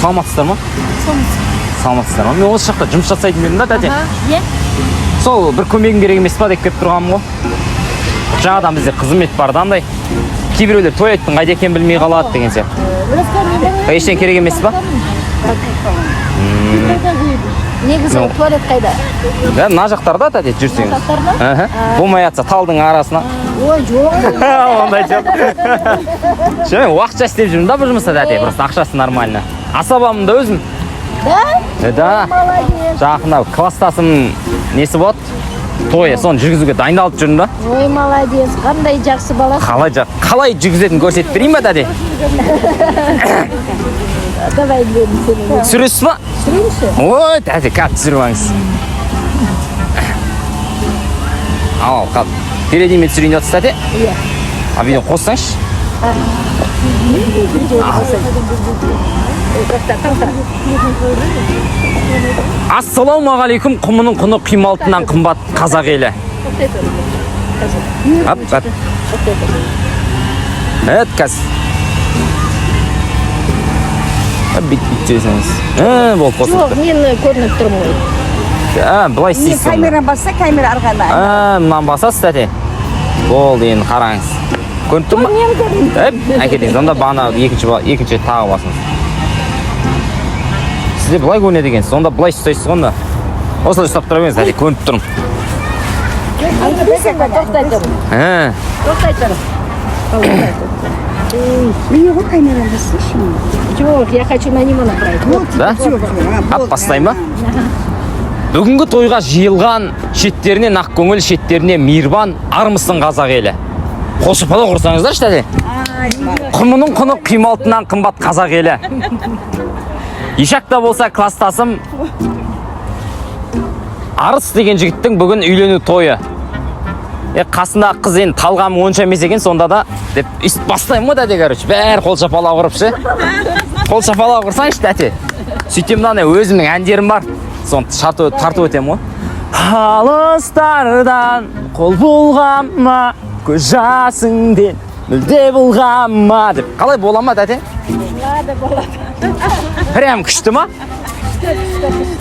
саламатсыздар ма? Саламатсыздар ма? Мен осы жақта жұмыс жасайтын едім да, тәте. Сол бір көмегім керек емес па деп келіп тұрғаным ғой. Жаңадан бізде қызмет бар да андай. Кейбіреулер той айттың қайда екенін білмей қалады деген сияқты. Ештеңе керек емес па? Негізі туалет қайда? Да, мына жақтарда тәте жүрсеңіз. Болмай жатса талдың арасына. Ой, жоқ. Ондай жоқ. Мен уақытша істеп жүрмін да бұл жұмыста тәте, просто ақшасы нормально. Асабамын да өзім. Да? Да. Молодец. Жақында класстасым несі болады? Тойы, соны жүргізуге дайындалып жүрмін да. Ой, молодец. Қандай жақсы бала. Қалай жүргізетінін көрсетіп берейін ба тәте? Давай берейін сені. Түсіресіз ба? Түсірейінші? Ой, тәте, қазір түсіріп алыңыз. Ал, қап. Переден мен түсірейін жатсыз тәте? Иә. А видео қоссаңшы? Ассалаумағалейкум, құмының құны қималтынан қымбат қазақ елі. Ап. Кәз. Бит сөзіңіз. Болып қосып. Жоқ, мен көрініп тұрмын ғой. Бұлай істейсіз. Камера басса, камера арғана. Мұнан басасыз тәте. Болды, енді қараңыз. Көрініп тұр ма? Әкетіңіз, онда бағана екінші тағы басыңыз. Сізде бұлай көрінеді екенсіз, онда бұлай ұстайсыз онда. Осылай ұстап тұра беріңіз, тәте, көрініп тұрмын. Тоқтай тұрмын. Тоқтай тұрмын. Мне его камера басса. Жоқ, я хочу на него направить. Да? Ап, бастайын ба? Бүгінгі тойға жиылған, шеттерінен ақ көңіл, шеттеріне мейірбан, армысың қазақ елі. Қосып пала құрсаңыздаршы тәте. Құмының құны қималтынан қымбат қазақ елі. Ишақта болса класстасым Арыс деген жігіттің бүгін үйлену тойы. Қасында қыз енді талғамы онша емес екен, сонда да деп бастаймын ғой тәте, короче. Бәрі қол шапалау құрып ше. Қол шапалау құрсаңшы тәте. Сөйтем мынандай өзімнің әндерім бар. Соны тартып өтем ғой. Алыстардан қол бұлғанма, көз жасыңден мүлде бұлғанма деп. Қалай бола ма тәте? Болады. Прям күшті ма?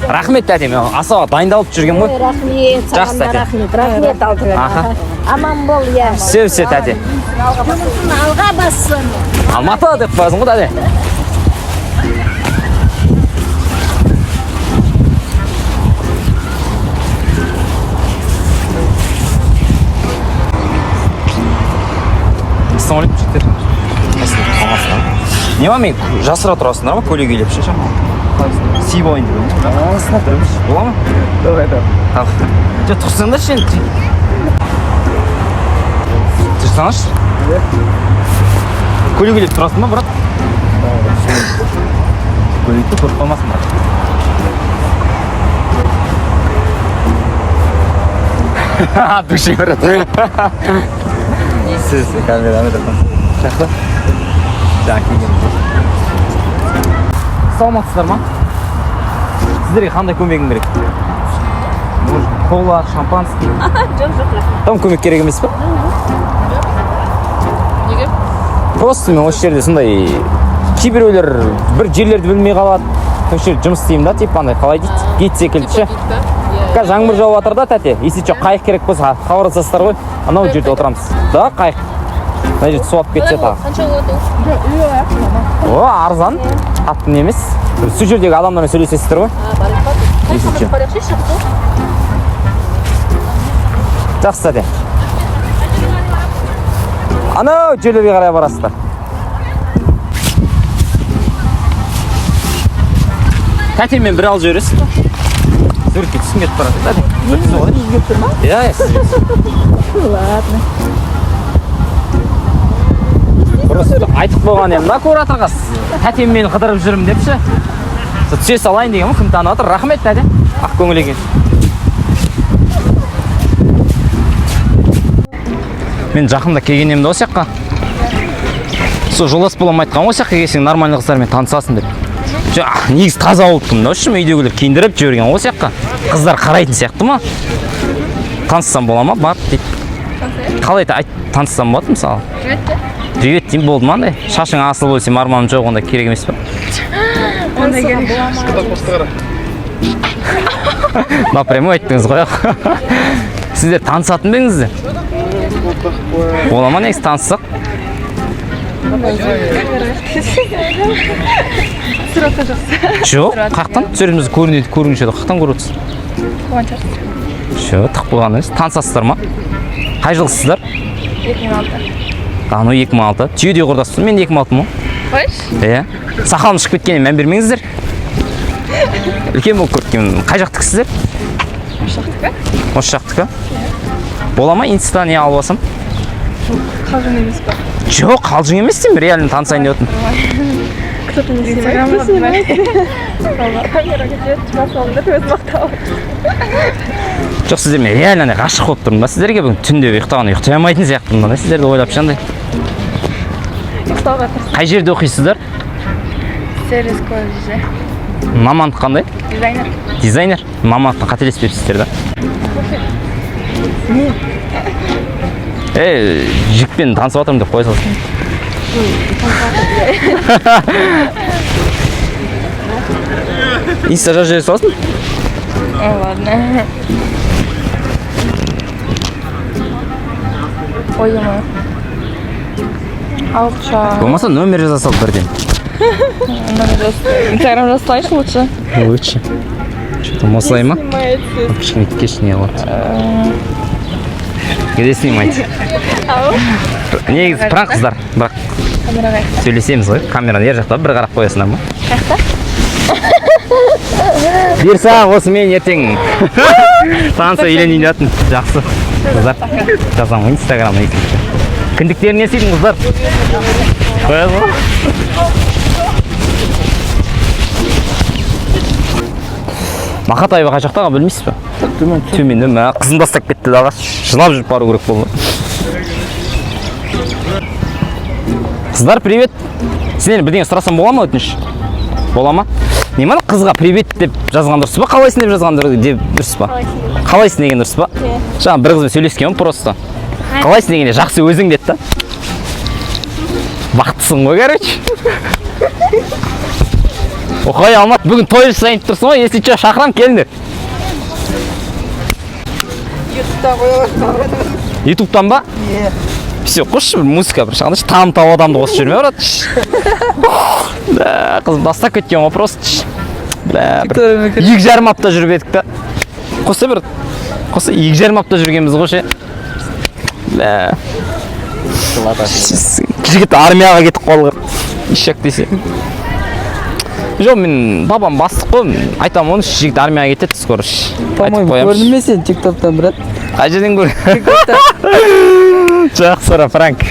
Рахмет тәте, мен асаға дайындалып жүрген ғой. Рахмет, саған да рахмет. Рахмет алдыға. Аман бол, я. Все тәте. Жұмысын алға бассын. Алматы деп басын ғой тәте. Ассалаумалейкум жігіттер. Не ма мен жасыра тұрасыңдар ма? Көлік үйлеп ше шама. Сей болайын деп. Бола ма? Давай. Жо, тұрсаңдаршы енді. Тұрсаңдаршы? Көлік үйлеп тұрасың ба, брат? Көлікті көріп қалмасын, брат. Души, брат. Сіз камераны тұрсың. Шақты? Жаңа келгеніміз. Саламатсыздар ма? Сіздерге қандай көмегім керек? Кола, шампанский. Жоқ. Там көмек керек емес па? Неге? Просто мен осы жерде сондай кейбіреулер бір жерлерді білмей қалады. Осы жерде жұмыс істеймін да, типа андай қалай дейді? Гид секілді ше. Қазір жаңбыр жауып жатыр да тәте. Если жоқ қайық керек болса хабарласасыздар ғой. Анау жерде отырамыз. Да, қайық. Мына жерде су алып кетсе тағы. Қанша болады? О, арзан. Аттың емес. Су жердегі адамдармен сөйлесесіздер ғой. Жақсы тәте. Анау жерлерге қарай барасыздар. Тәтеммен бір алып жібересіз ба? Суретке түскім кетіп барады тәте. Түсіп алайын. Үйге тұр ма? Иә. Ладно. Просто айтып болған ем да кураторға тәтеммен қыдырып жүрмін депші. Түсе салайын деген кім танып отыр. Рахмет тәте. Ақ көңіл екен. Мен жақында келгенемді осы жаққа. Сол жолдас болам айтқан осы жаққа келсең нормальный қыздармен танысасың деп. Негізі таза болыппын да, үшін үйдегілер киіндіріп жіберген осы жаққа. Қыздар қарайтын сияқты ма? Таныссам бола ма? Бар дейді. Қалай таныссам болады мысалы? Привет. Привет деймін, болды ма андай? Шашың асыл болсем арманым жоқ, онда керек емес па? Напрямую айттыңыз ғой. Сіздер танысатын ба едіңіздер? Бола ма негізі таныссақ? Суратта жақсы. Жоқ, қақтан? Сөзімізді көргенше де қақтан көріп отырсыз? Жоқ, тық болған емес. Танысасыздар ма? Қай жылсыздар? 2006. Ну 2006. Түйеде құрдасыз, мен 2006 ма? Қойш? Иә. Сақалым шығып кеткеніне мән бермеңіздер. Үлкен болып көрткенмін. Қай жақтықсыздар? Осы жақтікі? Осы жақтікі? Бола ма? Инстадан не алып алсам? Қалжың емес па? Жоқ, қалжың емес деймін, реально танысайын деп отырмын. Кто-то не снимает. Камера кетеді, шыға салыңдар, өз мақтауы. Жоқ, сіздер мен реально ғашық болып тұрмын ба? Сіздерге бүгін түнде ұйықтағанда ұйықтай алмайтын сияқтымын ба? Сіздерді ойлап шандай. Ұйықтауға тырысып. Қай жерде оқисыздар? Сервис колледжі. Мамандық қандай? Дизайнер. Дизайнер. Мамандыққа қателеспепсіздер да? Жігітпен танысып жатырмын деп қоя салсын. Инста жазып жібере саласың? Ладно. Ойыма. Алча. Болмаса номер жаза сал бірден. Инстаграм жазсайшы лучше. Лучше. Что-то осылай ма? Кішкене кеш не қылады. Неде снимайте? Негізі пранк қыздар, бірақ сөйлесеміз ғой. Камераны ер жақта бір қарап қоясыңдар ма? Қақта? Берса осы мен ертең таныса үйленейін жатын. Жақсы. Қыздар, жазамын инстаграмда. Кіндіктерін не істейдің қыздар? Қояды ғой. Мақатаева қай жақтаға білмейсіз ба? Төмен. Қызын бастап кетті дағы. Жылап жүріп бару керек болды. Қыздар, привет. Сізден бірдеңе сұрасам бола ма өтініш? Бола ма? Немені қызға привет деп жазған дұрыс па? Қалайсың деп жазған дұрыс па? Қалайсың деген дұрыс па? Жаңа бір қызбен сөйлескенмін просто. Қалайсың дегенде жақсы өзің деді да. Бақыттысың ғой, короче. Оқай Алмат, бүгін той жасайын тұрсың ғой, если что, шақырам келіңдер. Ютубтан ба? Все, қосшы бір музыка бір шағында, там-тау адамды қосып жүрме, брат. Қызым бастап кеткен ғой, просто. 2,5 апта жүріп едік та. Қоса бір, 2,5 апта жүргенбіз ғой ше. Жігіт армияға кетіп қалғыр. Ишак десе. Жоқ, мен бабам бастық қой, айтам оны жігіт армияға кетеді скоро. По-моему, көрдің ме сен тиктоктан, брат? Қай жерден көрдің? Жақсы пранк.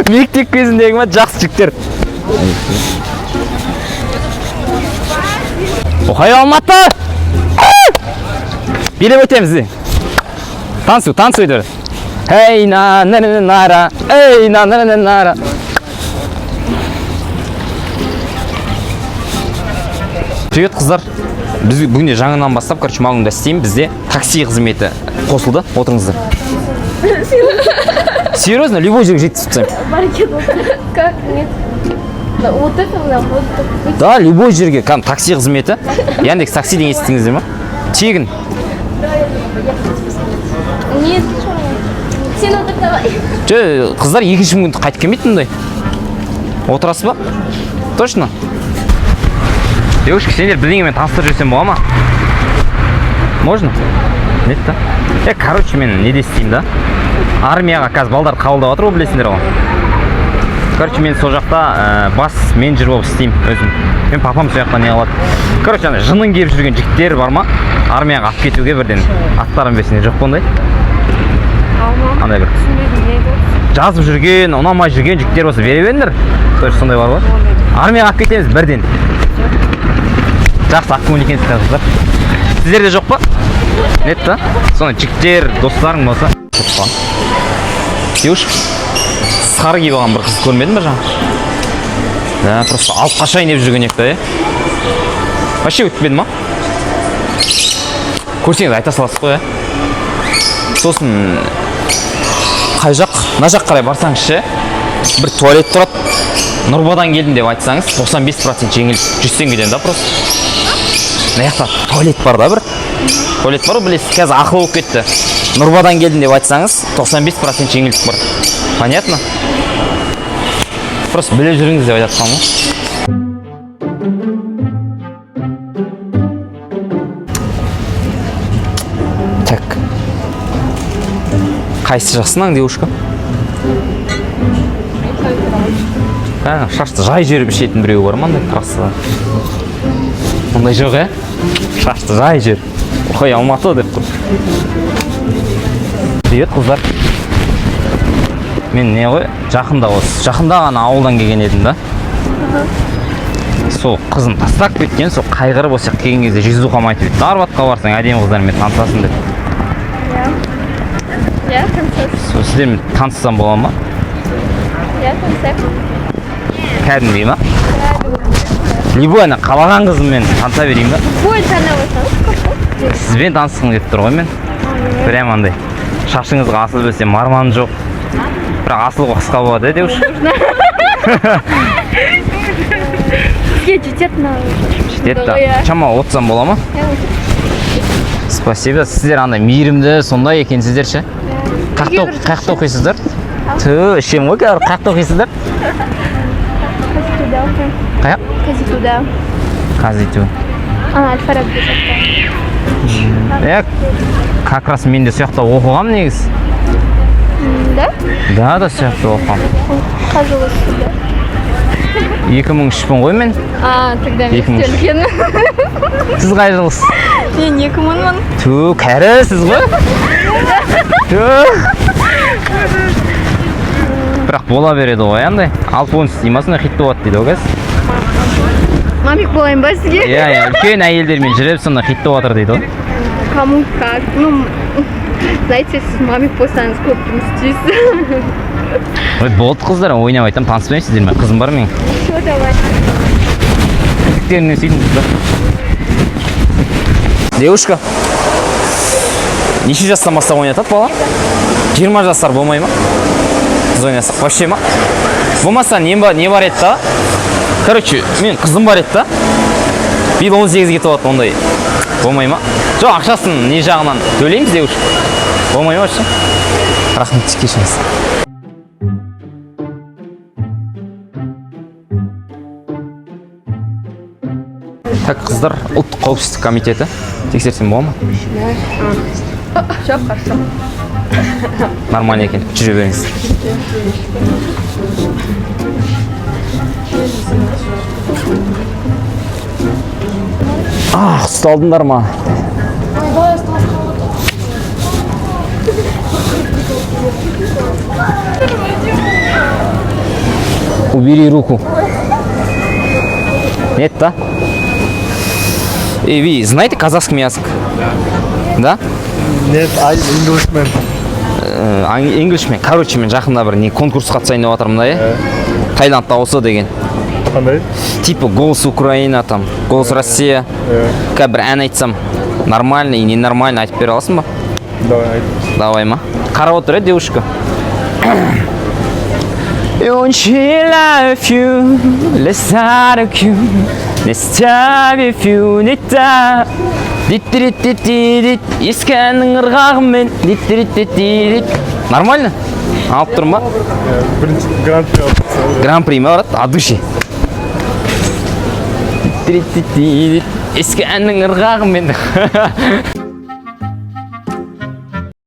Мектеп кезіндегі ма жақсы жігіттер. Оқай Алматы! Билеп өтеміз де. Танысу өйдер. Эй, на-на-на-на-на-на, эй, на-на-на-на-на-на. Привет, қыздар. Біз бүгінде жаңынан бастап, короче, Магнумда істеймін. Бізде такси қызметі қосылды. Отырыңыздар. Серьезно, любой жерге жеткізіп тастаймын. Как? Нет. Вот это вот. Да, любой жерге. Такси қызметі. Яндекс такси деген естідіңіздер ме? Тегін. Нет. Сен отыр давай. Қыздар екінші мүмкіндік қайтып келмейді мұндай. Отырасыз ба? Точно? Девушка, сендер бірдеңемен таныстырып жүрсем бола ма? Можно? Нет та? Короче, мен неде істеймін да? Армияға қазір балдар қабылдап жатыр, білесіңдер ғой. Короче, мен сол жақта бас менеджер болып істеймін өзім. Мен папам сол жақтан не алады. Короче, жынын келіп жүрген жігіттер бар ма? Армияға алып кетуге бірден аттарын берсеңдер жоқ қондай. Андай бір жазып жүрген, ұнамай жүрген жігіттер болса бере беріңдер. Сондай бар ғой. Армияға алып кетеміз бірден. Жақсы аккумуликенсіз қыздар. Сіздерде жоқ па? Нет та? Сондай жігіттер, достарың болса. Девушка, сары киіп алған бір қыз көрмедің ба жаңа? Да, просто алып қашайын деп жүрген ек та, Вообще өтпеді ма? Көрсеңіз айта саласыз қой, Сосын қай жақ, мына жақ қарай барсаңыз ше, бір туалет тұрады. Нұрбадан келдім деп айтсаңыз 95% жеңіл 100 теңгеден да просто. Мына жақта туалет бар да бір. Туалет бар, білесіз, қазір ақылы болып кетті. Нұрбадан келдім деп айтсаңыз 95% жеңілдік бар. Понятно? Просто біле жүріңіз деп айтатқам ғой. Так. Қайсы жақсының, девушка? Шашты жай жүріп ішетін біреу бар ма, андай красыға? Ондай жоқ, Шашты жай жүр. Ой, Алматы деп құр. Привет, қыздар. Мен не ғой? Жақында ғана ауылдан келген едім да. Сол қызын тастап кеткен, сол қайғырып осыяқ келген кезде жүзуқам айтып еді. Арбатқа барсаң, әдемі қыздармен танысасың деп. Иә, танысасың. Сол сіздермен танысам бола ма? Иә, танысайық. Кәдімгідей ма? Любой ана қалаған қызыммен таныса берейін ба? Любой тана болсаңыз, Сізбен танысқым келіп тұр ғой мен. Прям андай. Шашыңызға асыл білсем арман жоқ. Бірақ асылға қысқа болады, деуші? Сізге жетеді мынау. Жетеді да. Шама отсам бола ма? Спасибо. Сіздер андай мейірімді, сондай екенсіздер ше? Қаяқта оқисыздар? Тү, ішем ғой кәдір. Қаяқта оқисыздар? Қазитуда оқимын. Қаяқ? Қазитуда. Қазиту. Әл-Фараби жақта. Как раз мен де сояқта оқығам негіз. Да? Да, сояқта оқығам. Қажы осында. 2003 ғой мен. Тогда мен 2003. істелгенмін. Сіз қай жылғыз? Мен 2000-мын. Тү, кәрісіз ғой? Тү. Бірақ бола береді ғой, андай. Алтуын істеймасын, хитті болады дейді ғой, кәз. Мамик болайын ба сізге? Иә, үлкен әйелдермен жүріп, сонда хитті отыр дейді ғой. Кому как? Ну, знаете, сіз мамик болсаңыз көп жұмыс істейсіз. Ой, болды қыздар, ойнап айтам, таныспаймын сіздермен, қызым бар мен. Все, давай. Кітіктерінен сөйтін қыздар. Девушка, неше жастан бастап ойнатады бала? 20 жастар болмай ма? Біз ойнасақ, вообще ма? Болмаса не бар еді да? Короче, мен қызым бар еді да? Биыл 18 кетіп алады, ондай болмай ма? Жоқ, ақшасын не жағынан төлейміз девушка. Болмай ма вообще? Рахмет, кешіріңіз. Так, қыздар, ұлттық қауіпсіздік комитеті. Тексерсем бола ма? Все, хорошо. Нормально екен, жүре беріңіз. Ұсталдыңдар ма? Убери руку. Нет, да? Вы знаете казахский язык? Да? Нет, Englishman. Englishman. Короче, мен жақында бір не конкурс қатысайын деп жатырмын да, Таиландта осы деген. Қандай? Типа «Голос Украина», там, «Голос Россия». Как бір ән айтсам, нормально и ненормально айтып бере аласың ба? Давай, айт. Давай ма? Қарап отыр, девушка. Won't you love you, let's have you, let's have you, нетта. Дит-дит-дит-дит, ескі әннің ырғағымен, дит-дит-дит-дит. Нормально? Алып тұрмын ба? Бірінші гран-при алып. Гран-при ма барады? От души. Дит-дит-дит, ескі әннің ырғағымен.